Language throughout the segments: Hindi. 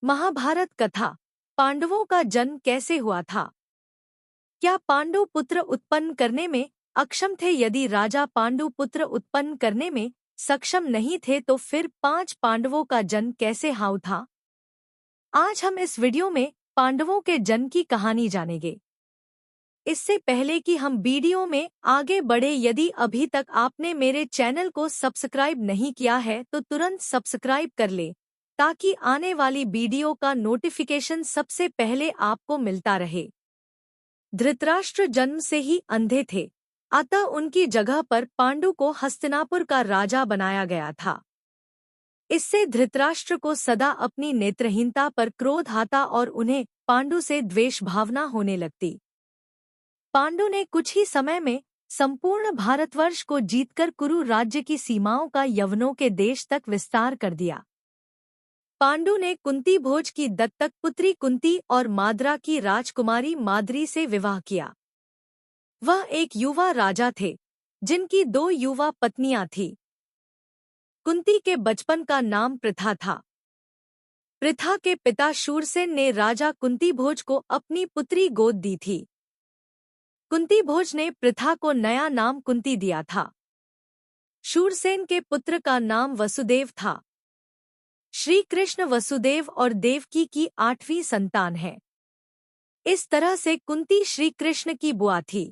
महाभारत कथा। पांडवों का जन्म कैसे हुआ था? क्या पांडु पुत्र उत्पन्न करने में अक्षम थे? यदि राजा पांडु पुत्र उत्पन्न करने में सक्षम नहीं थे तो फिर 5 पांडवों का जन्म कैसे हुआ था? आज हम इस वीडियो में पांडवों के जन्म की कहानी जानेंगे। इससे पहले कि हम वीडियो में आगे बढ़े, यदि अभी तक आपने मेरे चैनल को सब्सक्राइब नहीं किया है तो तुरंत सब्सक्राइब कर ले, ताकि आने वाली वीडियो का नोटिफिकेशन सबसे पहले आपको मिलता रहे। धृतराष्ट्र जन्म से ही अंधे थे, अतः उनकी जगह पर पांडु को हस्तिनापुर का राजा बनाया गया था। इससे धृतराष्ट्र को सदा अपनी नेत्रहीनता पर क्रोध आता और उन्हें पांडु से द्वेष भावना होने लगती। पांडु ने कुछ ही समय में संपूर्ण भारतवर्ष को जीतकर कुरु राज्य की सीमाओं का यवनों के देश तक विस्तार कर दिया। पांडु ने कुंती भोज की दत्तक पुत्री कुंती और माद्रा की राजकुमारी माद्री से विवाह किया। वह एक युवा राजा थे, जिनकी 2 युवा पत्नियां थीं। कुंती के बचपन का नाम प्रथा था। प्रथा के पिता शूरसेन ने राजा कुंती भोज को अपनी पुत्री गोद दी थी। कुंती भोज ने प्रथा को नया नाम कुंती दिया था। शूरसेन के पुत्र का नाम वसुदेव था। श्री कृष्ण वसुदेव और देवकी की 8वीं संतान है। इस तरह से कुंती श्री कृष्ण की बुआ थी।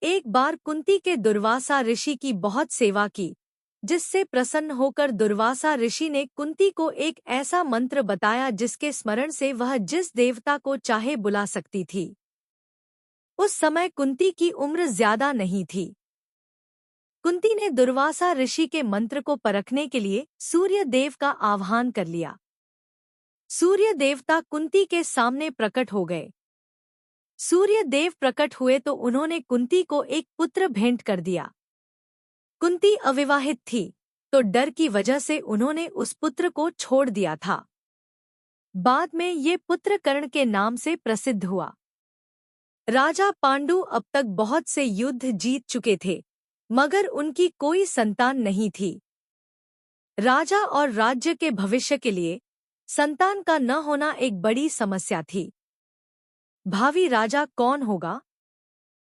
एक बार कुंती के दुर्वासा ऋषि की बहुत सेवा की, जिससे प्रसन्न होकर दुर्वासा ऋषि ने कुंती को एक ऐसा मंत्र बताया जिसके स्मरण से वह जिस देवता को चाहे बुला सकती थी। उस समय कुंती की उम्र ज्यादा नहीं थी। कुंती ने दुर्वासा ऋषि के मंत्र को परखने के लिए सूर्य देव का आह्वान कर लिया। सूर्य देवता कुंती के सामने प्रकट हो गए। सूर्य देव प्रकट हुए तो उन्होंने कुंती को एक पुत्र भेंट कर दिया। कुंती अविवाहित थी, तो डर की वजह से उन्होंने उस पुत्र को छोड़ दिया था। बाद में ये पुत्र कर्ण के नाम से प्रसिद्ध हुआ। राजा पांडु अब तक बहुत से युद्ध जीत चुके थे, मगर उनकी कोई संतान नहीं थी। राजा और राज्य के भविष्य के लिए संतान का न होना एक बड़ी समस्या थी। भावी राजा कौन होगा?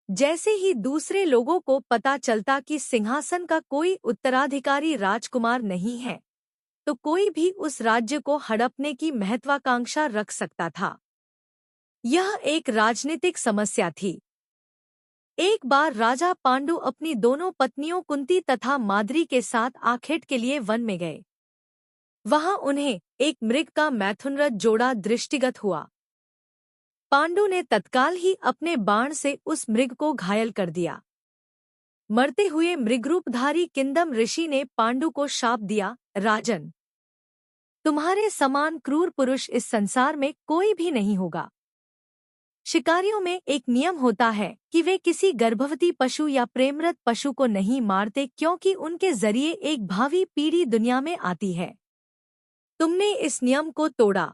जैसे ही दूसरे लोगों को पता चलता कि सिंहासन का कोई उत्तराधिकारी राजकुमार नहीं है, तो कोई भी उस राज्य को हड़पने की महत्वाकांक्षा रख सकता था। यह एक राजनीतिक समस्या थी। एक बार राजा पांडु अपनी दोनों पत्नियों कुंती तथा माद्री के साथ आखेट के लिए वन में गए। वहां उन्हें एक मृग का मैथुनरथ जोड़ा दृष्टिगत हुआ। पांडु ने तत्काल ही अपने बाण से उस मृग को घायल कर दिया। मरते हुए मृगरूपधारी किंदम ऋषि ने पांडु को शाप दिया, राजन, तुम्हारे समान क्रूर पुरुष इस संसार में कोई भी नहीं होगा। शिकारियों में एक नियम होता है कि वे किसी गर्भवती पशु या प्रेमरत पशु को नहीं मारते, क्योंकि उनके जरिए एक भावी पीढ़ी दुनिया में आती है। तुमने इस नियम को तोड़ा।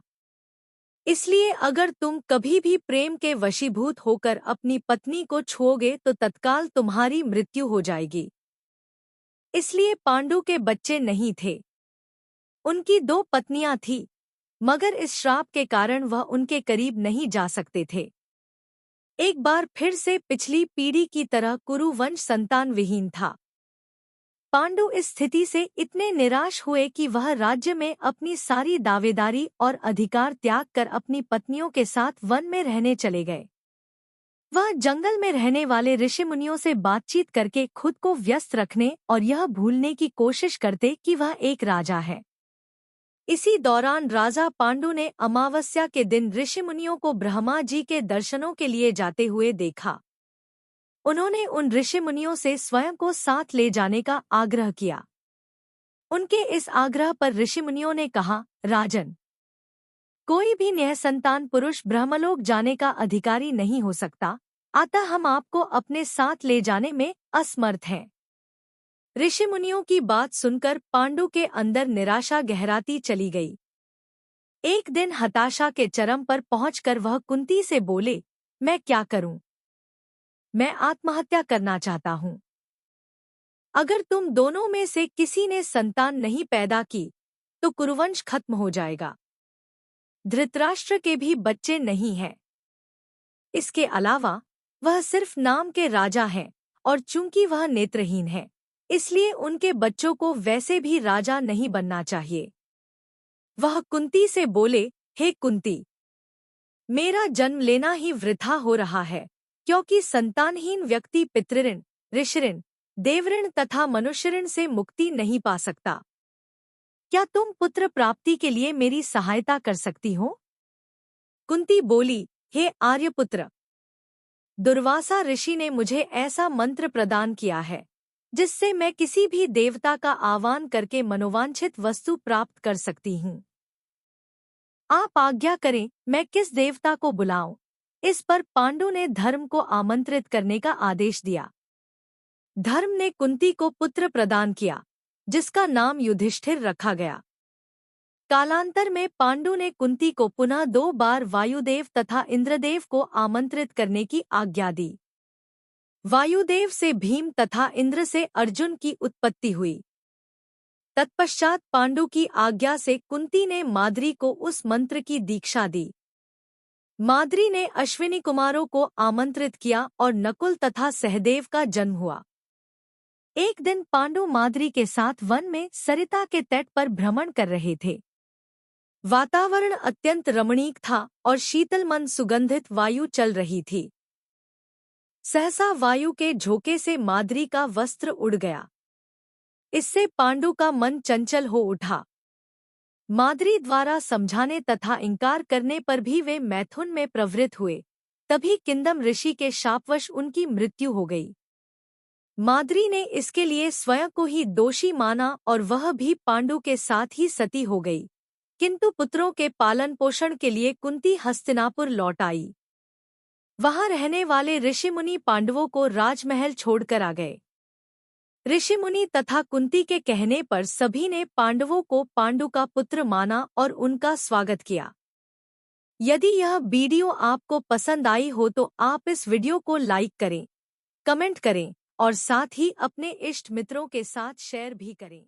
इसलिए अगर तुम कभी भी प्रेम के वशीभूत होकर अपनी पत्नी को छुओगे तो तत्काल तुम्हारी मृत्यु हो जाएगी। इसलिए पांडु के बच्चे नहीं थे। उनकी 2 पत्नियां थीं, मगर इस श्राप के कारण वह उनके करीब नहीं जा सकते थे। एक बार फिर से पिछली पीढ़ी की तरह कुरुवंश संतान विहीन था। पांडु इस स्थिति से इतने निराश हुए कि वह राज्य में अपनी सारी दावेदारी और अधिकार त्याग कर अपनी पत्नियों के साथ वन में रहने चले गए। वह जंगल में रहने वाले ऋषि मुनियों से बातचीत करके खुद को व्यस्त रखने और यह भूलने की कोशिश करते कि वह एक राजा है। इसी दौरान राजा पांडु ने अमावस्या के दिन ऋषि मुनियों को ब्रह्मा जी के दर्शनों के लिए जाते हुए देखा। उन्होंने उन ऋषि मुनियों से स्वयं को साथ ले जाने का आग्रह किया। उनके इस आग्रह पर ऋषि मुनियों ने कहा, राजन, कोई भी निःसंतान पुरुष ब्रह्मलोक जाने का अधिकारी नहीं हो सकता, अतः हम आपको अपने साथ ले जाने में असमर्थ हैं। ऋषि मुनियों की बात सुनकर पांडु के अंदर निराशा गहराती चली गई। एक दिन हताशा के चरम पर पहुंचकर वह कुंती से बोले, मैं क्या करूं? मैं आत्महत्या करना चाहता हूं। अगर तुम दोनों में से किसी ने संतान नहीं पैदा की, तो कुरुवंश खत्म हो जाएगा। धृतराष्ट्र के भी बच्चे नहीं हैं। इसके अलावा वह सिर्फ नाम के राजा हैं, और चूंकि वह नेत्रहीन है, इसलिए उनके बच्चों को वैसे भी राजा नहीं बनना चाहिए। वह कुंती से बोले, हे कुंती, मेरा जन्म लेना ही वृथा हो रहा है, क्योंकि संतानहीन व्यक्ति पितृऋण, ऋषिऋण, देवऋण तथा मनुष्यऋण से मुक्ति नहीं पा सकता। क्या तुम पुत्र प्राप्ति के लिए मेरी सहायता कर सकती हो? कुंती बोली, हे आर्यपुत्र, दुर्वासा ऋषि ने मुझे ऐसा मंत्र प्रदान किया है जिससे मैं किसी भी देवता का आह्वान करके मनोवांछित वस्तु प्राप्त कर सकती हूँ। आप आज्ञा करें, मैं किस देवता को बुलाऊं? इस पर पांडु ने धर्म को आमंत्रित करने का आदेश दिया। धर्म ने कुंती को पुत्र प्रदान किया, जिसका नाम युधिष्ठिर रखा गया। कालांतर में पांडु ने कुंती को पुनः 2 बार वायुदेव तथा इंद्रदेव को आमंत्रित करने की आज्ञा दी। वायुदेव से भीम तथा इंद्र से अर्जुन की उत्पत्ति हुई। तत्पश्चात पांडु की आज्ञा से कुंती ने माद्री को उस मंत्र की दीक्षा दी। माद्री ने अश्विनी कुमारों को आमंत्रित किया और नकुल तथा सहदेव का जन्म हुआ। एक दिन पांडु माद्री के साथ वन में सरिता के तट पर भ्रमण कर रहे थे। वातावरण अत्यंत रमणीक था और शीतल मन सुगंधित वायु चल रही थी। सहसा वायु के झोंके से माद्री का वस्त्र उड़ गया। इससे पांडु का मन चंचल हो उठा। माद्री द्वारा समझाने तथा इंकार करने पर भी वे मैथुन में प्रवृत्त हुए। तभी किंदम ऋषि के शापवश उनकी मृत्यु हो गई। माद्री ने इसके लिए स्वयं को ही दोषी माना और वह भी पांडु के साथ ही सती हो गई। किंतु पुत्रों के पालन पोषण के लिए कुंती हस्तिनापुर लौट आई। वहां रहने वाले ऋषिमुनि पांडवों को राजमहल छोड़कर आ गए। ऋषिमुनि तथा कुंती के कहने पर सभी ने पांडवों को पांडु का पुत्र माना और उनका स्वागत किया। यदि यह वीडियो आपको पसंद आई हो तो आप इस वीडियो को लाइक करें, कमेंट करें और साथ ही अपने इष्ट मित्रों के साथ शेयर भी करें।